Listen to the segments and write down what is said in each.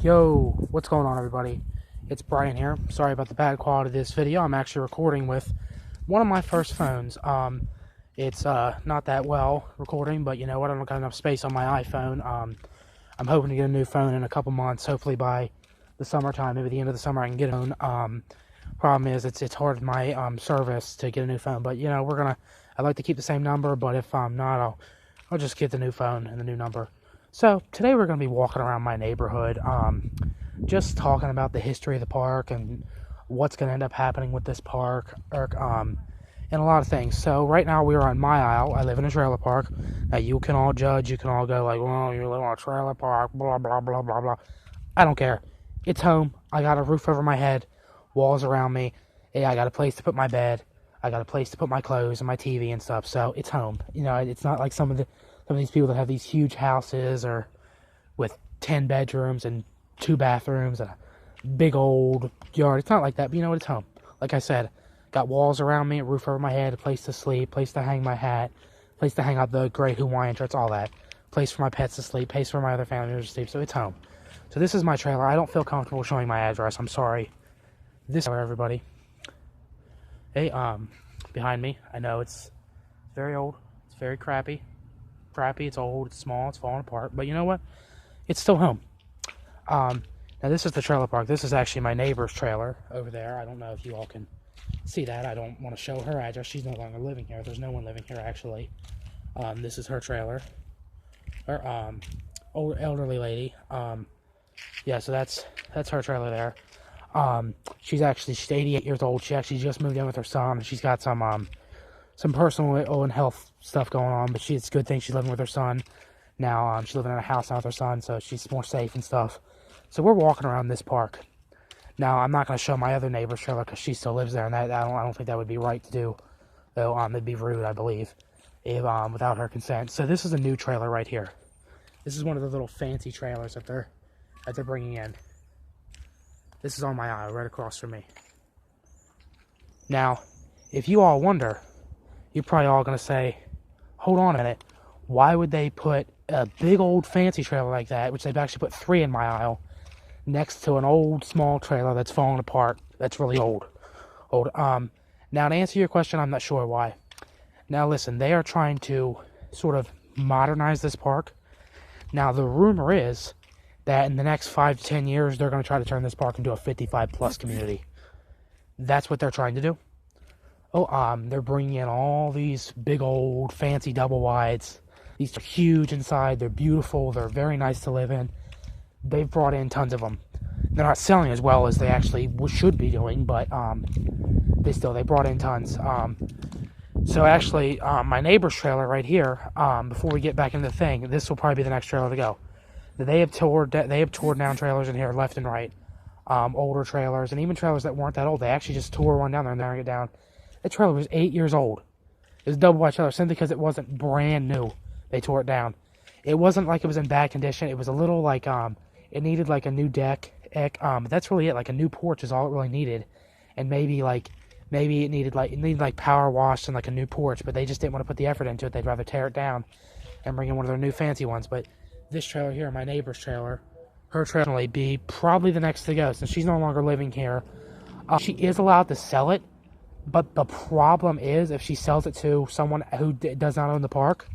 Yo, what's going on, everybody? It's Brian here. Sorry about the bad quality of this video. I'm actually recording with one of my first phones. It's not that well recording, but you know what? I don't got enough space on my iPhone. I'm hoping to get a new phone in a couple months. Hopefully by the summertime, maybe the end of the summer, I can get a phone. Problem is, it's hard in my service to get a new phone. But you know, I'd like to keep the same number, but if I'm not, I'll just get the new phone and the new number. So today we're going to be walking around my neighborhood, just talking about the history of the park and what's going to end up happening with this park, and a lot of things. So right now we're on my aisle. I live in a trailer park. Now you can all judge. You can all go like, well, you live on a trailer park, blah, blah, blah, blah, blah. I don't care. It's home. I got a roof over my head, walls around me. Yeah, I got a place to put my bed. I got a place to put my clothes and my TV and stuff. So it's home. You know, it's not like some of these people that have these huge houses or with 10 bedrooms and 2 bathrooms and a big old yard. It's not like that, but you know what? It's home. Like I said, got walls around me, a roof over my head, a place to sleep, place to hang my hat, place to hang out the gray Hawaiian shirts, all that. Place for my pets to sleep, place for my other family members to sleep, so it's home. So this is my trailer. I don't feel comfortable showing my address. I'm sorry. This is everybody. Hey, behind me, I know it's very old. It's very crappy. It's old, it's small, it's falling apart, but you know what? It's still home. Now this is the trailer park. This is actually my neighbor's trailer over there. I don't know if you all can see that. I don't want to show her address. She's no longer living here. There's no one living here, actually. This is her trailer. Her old elderly lady. Yeah, so that's her trailer there. She's 88 years old. She actually just moved in with her son. She's got some personal and health stuff going on, but it's a good thing she's living with her son now. She's living in a house now with her son, so she's more safe and stuff. So we're walking around this park. Now, I'm not going to show my other neighbor's trailer because she still lives there, and I don't think that would be right to do, though. It'd be rude, I believe, if without her consent. So this is a new trailer right here. This is one of the little fancy trailers that they're bringing in. This is on my aisle, right across from me. Now, if you all wonder, you're probably all going to say, hold on a minute, why would they put a big old fancy trailer like that, which they've actually put 3 in my aisle, next to an old small trailer that's falling apart, that's really old. Now to answer your question, I'm not sure why. Now listen, they are trying to sort of modernize this park. Now the rumor is that in the next 5 to 10 years, they're going to try to turn this park into a 55+ community. That's what they're trying to do. They're bringing in all these big old fancy double wides. These are huge inside. They're beautiful. They're very nice to live in. They've brought in tons of them. They're not selling as well as they actually should be doing, but they brought in tons. So actually, my neighbor's trailer right here. Before we get back into the thing, this will probably be the next trailer to go. They have torn down trailers in here left and right. Older trailers and even trailers that weren't that old. They actually just tore one down there and tearing it down. That trailer was 8 years old. It was a double wide trailer simply because it wasn't brand new. They tore it down. It wasn't like it was in bad condition. It was a little like it needed like a new deck. But that's really it. Like a new porch is all it really needed, and maybe it needed power washed and like a new porch. But they just didn't want to put the effort into it. They'd rather tear it down and bring in one of their new fancy ones. But this trailer here, my neighbor's trailer, her trailer will be probably the next to go since she's no longer living here. She is allowed to sell it. But the problem is, if she sells it to someone who does not own the park,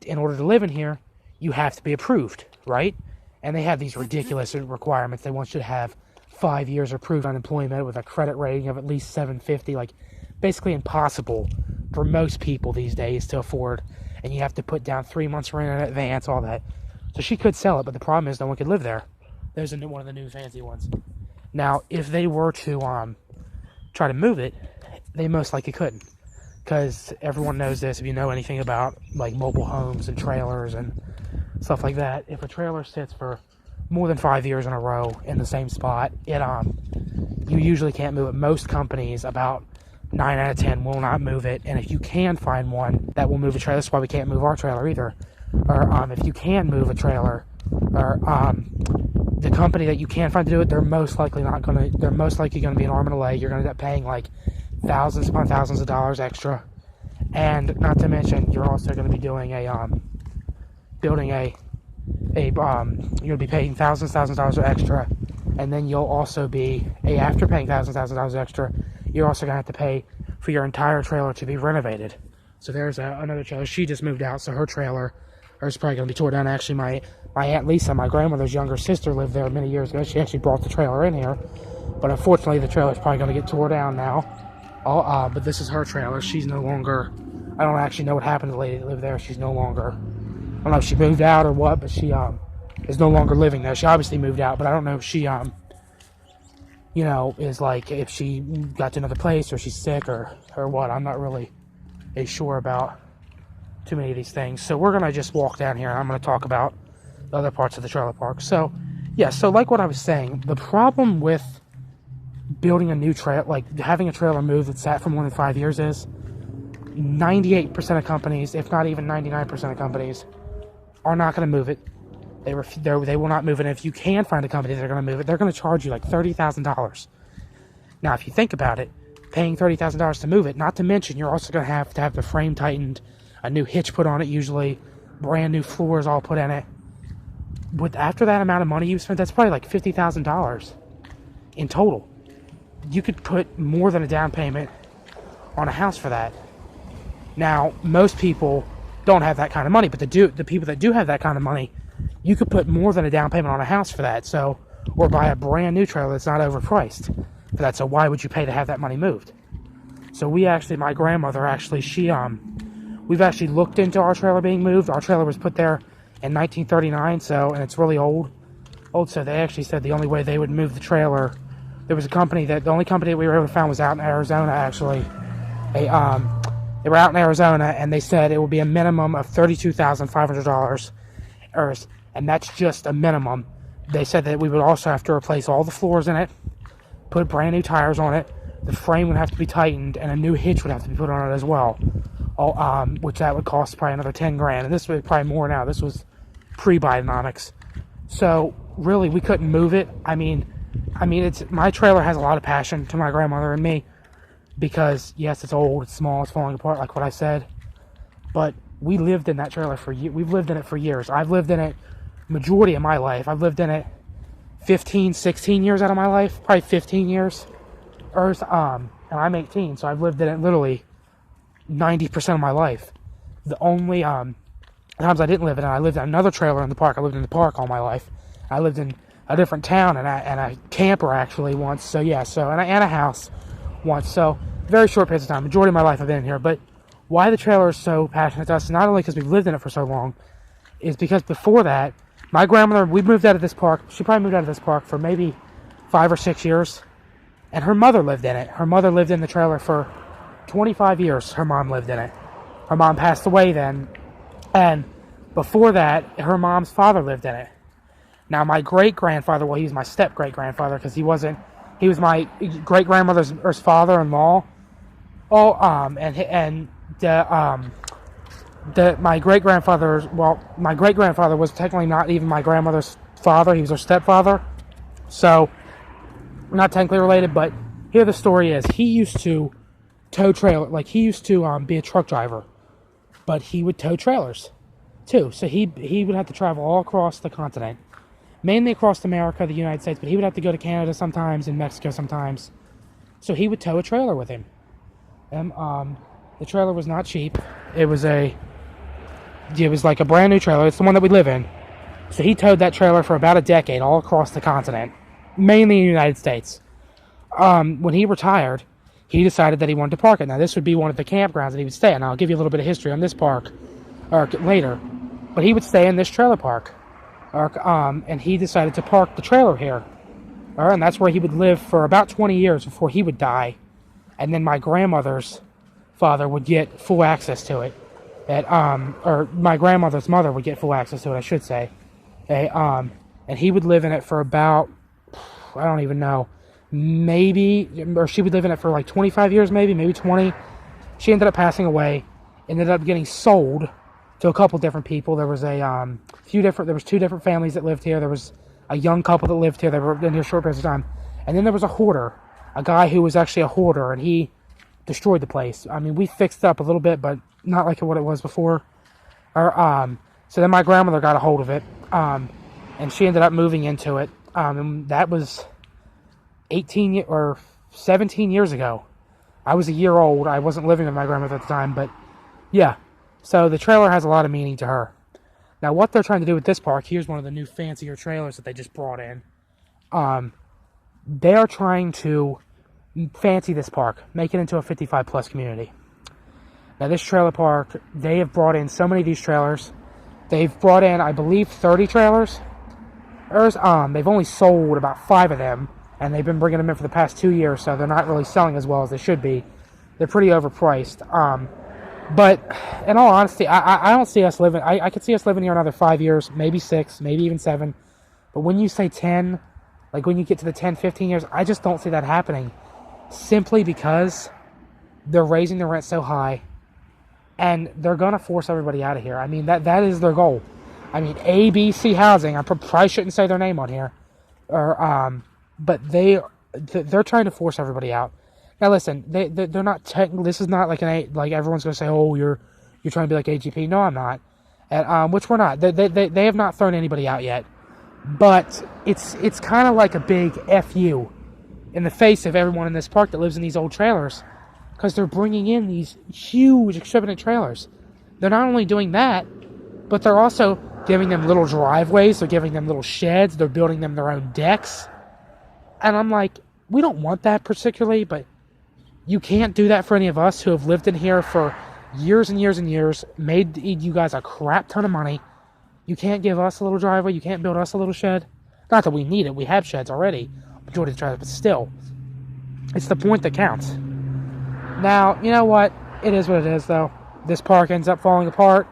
in order to live in here, you have to be approved, right? And they have these ridiculous requirements. They want you to have 5 years approved unemployment with a credit rating of at least 750. Like, basically impossible for most people these days to afford. And you have to put down 3 months rent in advance, all that. So she could sell it, but the problem is no one could live there. There's one of the new fancy ones. Now, if they were to try to move it, they most likely couldn't, because everyone knows this. If you know anything about like mobile homes and trailers and stuff like that, if a trailer sits for more than 5 years in a row in the same spot, you usually can't move it. Most companies, about 9 out of 10, will not move it. And if you can find one that will move a trailer, that's why we can't move our trailer either. Or if you can move a trailer, or the company that you can find to do it, they're most likely going to be an arm and a leg. You're going to end up paying like thousands upon thousands of dollars extra, and not to mention you're also going to be doing building a you'll be paying thousands of dollars extra, and then you'll also be after paying thousands of dollars extra, you're also gonna have to pay for your entire trailer to be renovated. So there's another trailer. She just moved out, so her trailer is probably gonna be torn down. Actually, my Aunt Lisa, my grandmother's younger sister, lived there many years ago. She actually brought the trailer in here, but unfortunately, the trailer is probably gonna get torn down now. But this is her trailer. She's no longer. I don't actually know what happened to the lady that lived there. She's no longer. I don't know if she moved out or what, but she is no longer living there. She obviously moved out, but I don't know if she is like if she got to another place or she's sick or what. I'm not really sure about too many of these things. So we're gonna just walk down here and I'm gonna talk about the other parts of the trailer park. So yeah, so like what I was saying, the problem with building a new trailer, like having a trailer move that's sat for more than 5 years, is 98% of companies, if not even 99% of companies, are not going to move it. They will not move it. And if you can find a company that are going to move it, they're going to charge you like $30,000. Now, if you think about it, paying $30,000 to move it, not to mention you're also going to have the frame tightened, a new hitch put on it, usually brand new floors all put in it. After that amount of money you spent, that's probably like $50,000 in total. You could put more than a down payment on a house for that. Now, most people don't have that kind of money, but the people that do have that kind of money, you could put more than a down payment on a house for that. So, or buy a brand new trailer that's not overpriced for that. So why would you pay to have that money moved? So my grandmother actually, we've actually looked into our trailer being moved. Our trailer was put there in 1939, and it's really old. So they actually said the only way they would move the trailer, there was the only company that we were able to find was out in Arizona, actually. They were out in Arizona, and they said it would be a minimum of $32,500, and that's just a minimum. They said that we would also have to replace all the floors in it, put brand new tires on it, the frame would have to be tightened, and a new hitch would have to be put on it as well. Which that would cost probably another $10,000, and this was probably more now. This was pre-Bidenomics. So really, we couldn't move it. I mean, my trailer has a lot of passion to my grandmother and me, because yes, it's old, it's small, it's falling apart, like what I said. But we lived in that trailer we've lived in it for years. I've lived in it majority of my life. I've lived in it 15, 16 years out of my life, probably 15 years. And I'm 18, so I've lived in it literally 90% of my life. The only times I didn't live in it, I lived in another trailer in the park. I lived in the park all my life. I lived in a different town and a camper actually once. So yeah, and a house once. So very short periods of time. Majority of my life I've been in here. But why the trailer is so passionate to us, not only because we've lived in it for so long, is because before that, my grandmother, we moved out of this park. She probably moved out of this park for maybe 5 or 6 years, and her mother lived in it. Her mother lived in the trailer for 25 years. Her mom lived in it. Her mom passed away then, and before that, her mom's father lived in it. Now, my great-grandfather, well, he was my step-great-grandfather, because he was my great-grandmother's father-in-law. My great-grandfather was technically not even my grandmother's father. He was her stepfather. So, not technically related, but here the story is. He used to tow trailer, like he used to be a truck driver, but he would tow trailers too. So he would have to travel all across the continent, mainly across America, the United States, but he would have to go to Canada sometimes and Mexico sometimes. So he would tow a trailer with him. And the trailer was not cheap. It was like a brand new trailer. It's the one that we live in. So he towed that trailer for about a decade all across the continent, mainly in the United States. When he retired, he decided that he wanted to park it. Now, this would be one of the campgrounds that he would stay in. I'll give you a little bit of history on this park later. But he would stay in this trailer park. And he decided to park the trailer here. And that's where he would live for about 20 years before he would die. And then my grandmother's father would get full access to it. Or my grandmother's mother would get full access to it, I should say. And he would live in it for about, I don't even know, or she would live in it for like 25 years, maybe 20. She ended up passing away, ended up getting sold to a couple different people. There was there was 2 different families that lived here. There was a young couple that lived here. They were in here short periods of time. And then there was a hoarder, a guy who was actually a hoarder, and he destroyed the place. I mean, we fixed it up a little bit, but not like what it was before. So then my grandmother got a hold of it, and she ended up moving into it. And that was 18 or 17 years ago. I was a year old. I wasn't living with my grandmother at the time, but yeah. So the trailer has a lot of meaning to her. Now, what they're trying to do with this park, here's one of the new fancier trailers that they just brought in. They are trying to fancy this park, make it into a 55-plus community. Now, this trailer park, they have brought in so many of these trailers. They've brought in, I believe, 30 trailers. They've only sold about 5 of them, and they've been bringing them in for the past 2 years, so they're not really selling as well as they should be. They're pretty overpriced. But in all honesty, I don't see us living. I could see us living here another 5 years, maybe 6, maybe even 7. But when you say 10, like when you get to the 10, 15 years, I just don't see that happening. Simply because they're raising the rent so high, and they're gonna force everybody out of here. I mean, that is their goal. I mean, ABC Housing. I probably shouldn't say their name on here, but they're trying to force everybody out. Now, listen, they're not technically. This is not like like everyone's gonna say, oh, you're trying to be like AGP. No, I'm not. And, which we're not. They have not thrown anybody out yet, but it's kind of like a big FU in the face of everyone in this park that lives in these old trailers, because they're bringing in these huge, extravagant trailers. They're not only doing that, but they're also giving them little driveways. They're giving them little sheds. They're building them their own decks. And I'm like, we don't want that particularly, but you can't do that for any of us who have lived in here for years and years and years, made you guys a crap ton of money. You can't give us a little driveway. You can't build us a little shed. Not that we need it. We have sheds already, majority of the trailers, but still, it's the point that counts. Now, you know what? It is what it is, though. This park ends up falling apart,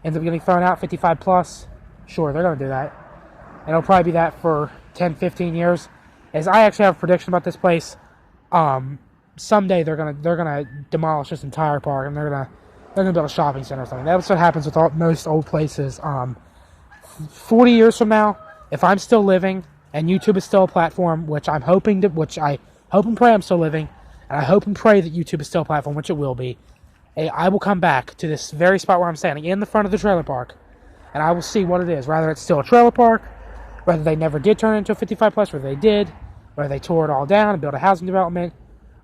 ends up getting thrown out, 55 plus. Sure, they're going to do that. And it'll probably be that for 10, 15 years. As I actually have a prediction about this place. Someday they're gonna demolish this entire park, and they're gonna build a shopping center or something. That's what happens with most old places. 40 years from now, if I'm still living and YouTube is still a platform, which I hope and pray I'm still living, and I hope and pray that YouTube is still a platform, which it will be. I will come back to this very spot where I'm standing in the front of the trailer park, and I will see what it is. Whether it's still a trailer park, whether they never did turn it into a 55 plus, whether they did, whether they tore it all down and built a housing development,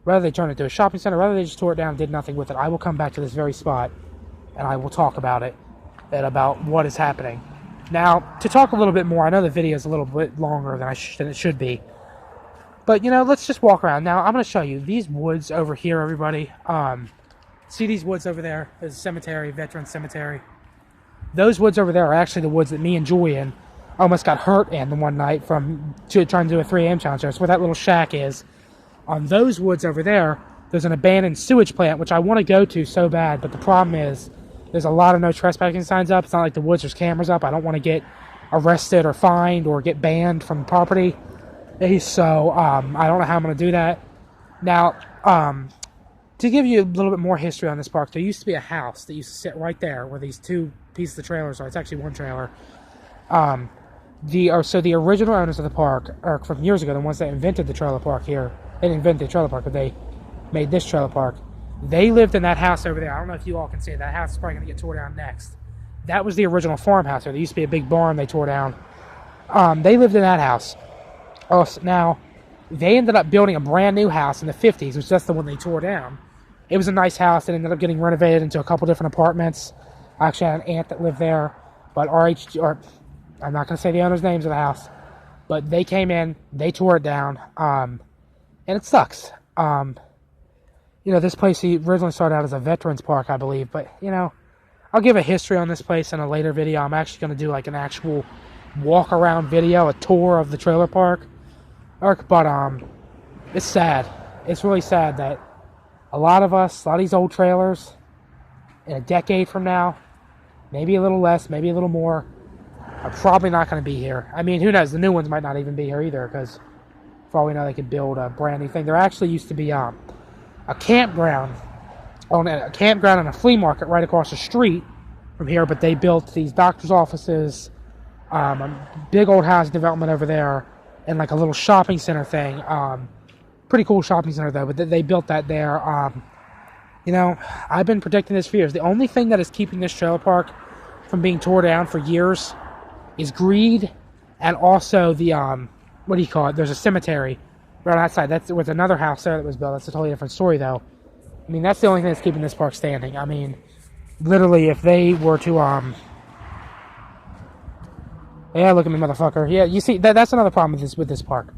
whether they turned it into a shopping center, whether they just tore it down and did nothing with it. I will come back to this very spot, and I will talk about it and about what is happening. Now, to talk a little bit more, I know the video is a little bit longer than it should be, but, let's just walk around. Now, I'm going to show you these woods over here, everybody. See these woods over there? There's a cemetery, veteran cemetery. Those woods over there are actually the woods that me and Julian almost got hurt in the one night from trying to do a 3 a.m. challenge. That's where that little shack is. On those woods over there, there's an abandoned sewage plant, which I want to go to so bad, but the problem is there's a lot of no trespassing signs up. It's not like the woods, there's cameras up. I don't want to get arrested or fined or get banned from the property. So, I don't know how I'm going to do that. Now, to give you a little bit more history on this park, there used to be a house that used to sit right there where these 2 pieces of trailers are. It's actually one trailer. The original owners of the park are from years ago, the ones that invented the trailer park here. They didn't invent the trailer park, but they made this trailer park. They lived in that house over there. I don't know if you all can see it. That house is probably going to get tore down next. That was the original farmhouse there. There used to be a big barn they tore down. They lived in that house. Now, they ended up building a brand new house in the 50s, which that's the one they tore down. It was a nice house. It ended up getting renovated into a couple different apartments. I actually had an aunt that lived there, but I'm not going to say the owner's names of the house, but they came in, they tore it down, and it sucks. This place originally started out as a veterans park, I believe, but, I'll give a history on this place in a later video. I'm actually going to do, like, an actual walk-around video, a tour of the trailer park, but, it's sad. It's really sad that a lot of these old trailers, in a decade from now, maybe a little less, maybe a little more, are probably not going to be here. I mean, who knows? The new ones might not even be here either, because for all we know, they could build a brand new thing. There actually used to be a campground and a flea market right across the street from here, but they built these doctor's offices, a big old housing development over there, and like a little shopping center thing. Pretty cool shopping center, though, but they built that there. I've been predicting this for years. The only thing that is keeping this trailer park from being torn down for years is greed, and also the what do you call it? There's a cemetery right outside. That's with another house there that was built. That's a totally different story, though. I mean, that's the only thing that's keeping this park standing. I mean, literally, if they were to yeah, look at me, motherfucker. Yeah, you see, that's another problem with this park.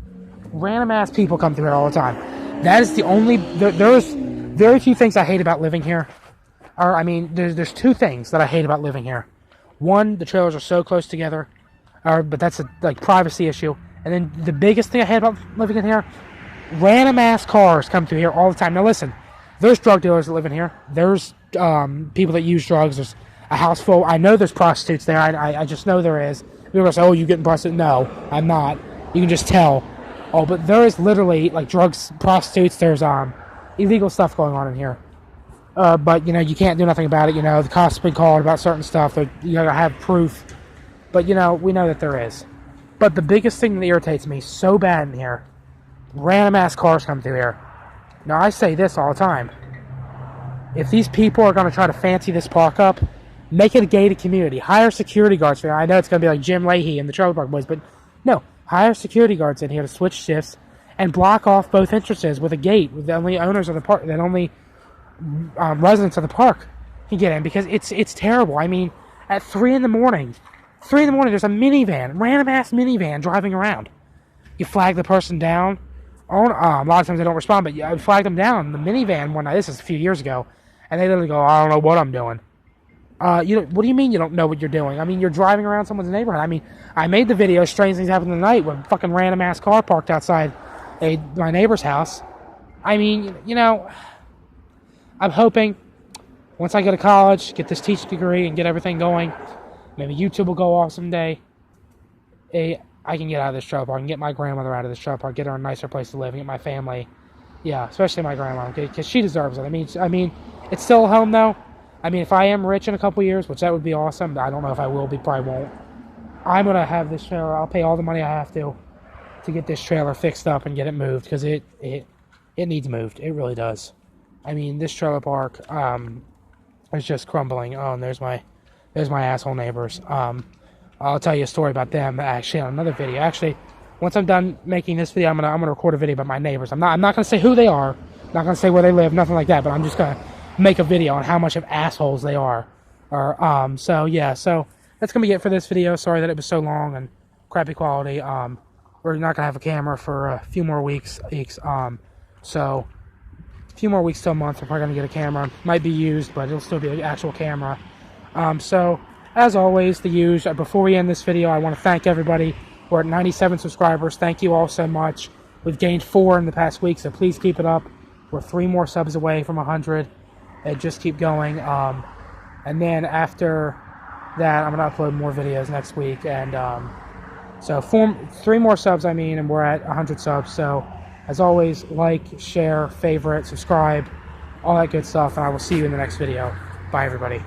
Random ass people come through here all the time. That is the only. There's very few things I hate about living here. Or, I mean, there's two things that I hate about living here. One, the trailers are so close together, but that's a privacy issue. And then the biggest thing I hate about living in here, random ass cars come through here all the time. Now listen, there's drug dealers that live in here. There's people that use drugs. There's a house full. I know there's prostitutes there. I just know there is. People are saying, "Oh, you getting prostitute?" No, I'm not. You can just tell. Oh, but there is literally like drugs, prostitutes. There's illegal stuff going on in here. But you know, you can't do nothing about it. You know, the cops have been called about certain stuff. You gotta have proof. But you know, we know that there is. But the biggest thing that irritates me so bad in here, random ass cars come through here. Now I say this all the time. If these people are gonna try to fancy this park up, make it a gated community. Hire security guards. I know it's gonna be like Jim Leahy and the Trailer Park Boys, but no. Hire security guards in here to switch shifts and block off both entrances with a gate. With the only owners of the park, that only residents of the park can get in, because it's terrible. I mean, at 3 in the morning, there's a minivan, random ass minivan driving around. You flag the person down. A lot of times they don't respond, but you flag them down. The minivan one night, this is a few years ago, and they literally go, "I don't know what I'm doing." What do you mean you don't know what you're doing? I mean, you're driving around someone's neighborhood. I mean, I made the video, strange things happened tonight, with a fucking random ass car parked outside my neighbor's house. I mean, you know, I'm hoping once I go to college, get this teaching degree and get everything going, maybe YouTube will go off someday. I can get out of this trailer park and get my grandmother out of this trailer park, get her a nicer place to live, and get my family. Yeah, especially my grandma, because she deserves it. I mean, it's still a home though. I mean, if I am rich in a couple years, which that would be awesome, I don't know if I will be, probably won't. I'm going to have this trailer, I'll pay all the money I have to get this trailer fixed up and get it moved, because it needs moved. It really does. I mean, this trailer park is just crumbling. Oh, and there's my asshole neighbors. I'll tell you a story about them actually on another video. Actually, once I'm done making this video, I'm gonna record a video about my neighbors. I'm not gonna say who they are, not gonna say where they live, nothing like that, but I'm just gonna make a video on how much of assholes they are. So yeah, so that's gonna be it for this video. Sorry that it was so long and crappy quality. We're not gonna have a camera for a few more weeks. So a few more weeks to a month. We're probably gonna get a camera. Might be used, but it'll still be an actual camera. So as always, before we end this video, I want to thank everybody. We're at 97 subscribers. Thank you all so much. We've gained 4 in the past week, so please keep it up. We're 3 more subs away from 100. And just keep going. And then after that, I'm going to upload more videos next week. And so 3 more subs, and we're at 100 subs. So as always, like, share, favorite, subscribe, all that good stuff. And I will see you in the next video. Bye, everybody.